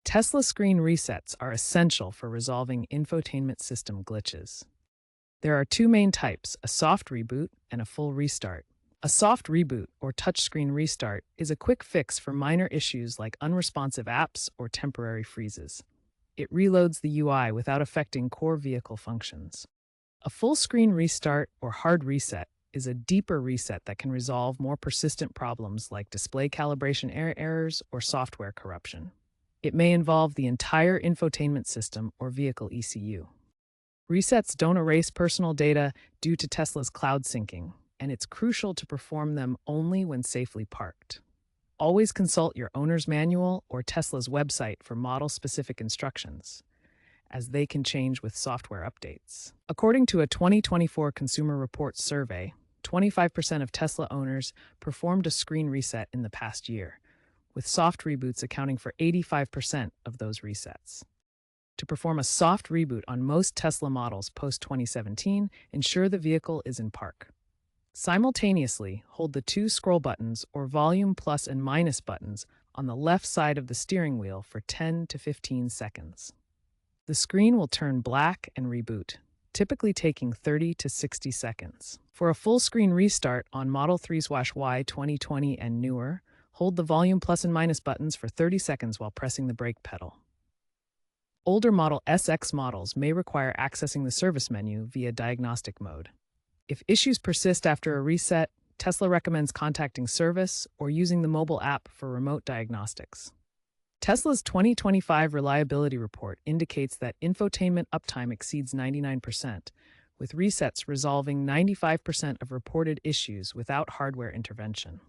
Tesla screen resets are essential for resolving infotainment system glitches. There are two main types, a soft reboot and a full restart. A soft reboot, or touchscreen restart, is a quick fix for minor issues like unresponsive apps or temporary freezes. It reloads the UI without affecting core vehicle functions. A full screen restart, or hard reset, is a deeper reset that can resolve more persistent problems like display calibration errors or software corruption. It may involve the entire infotainment system or vehicle ECU. Resets don't erase personal data due to Tesla's cloud syncing, and it's crucial to perform them only when safely parked. Always consult your owner's manual or Tesla's website for model-specific instructions, as they can change with software updates. According to a 2024 Consumer Reports survey, 25% of Tesla owners performed a screen reset in the past year, with soft reboots accounting for 85% of those resets. To perform a soft reboot on most Tesla models post-2017, ensure the vehicle is in park. Simultaneously, hold the two scroll buttons or volume plus and minus buttons on the left side of the steering wheel for 10 to 15 seconds. The screen will turn black and reboot, typically taking 30 to 60 seconds. For a full screen restart on Model 3/Y 2020 and newer, hold the volume plus and minus buttons for 30 seconds while pressing the brake pedal. Older Model SX models may require accessing the service menu via diagnostic mode. If issues persist after a reset, Tesla recommends contacting service or using the mobile app for remote diagnostics. Tesla's 2025 reliability report indicates that infotainment uptime exceeds 99%, with resets resolving 95% of reported issues without hardware intervention.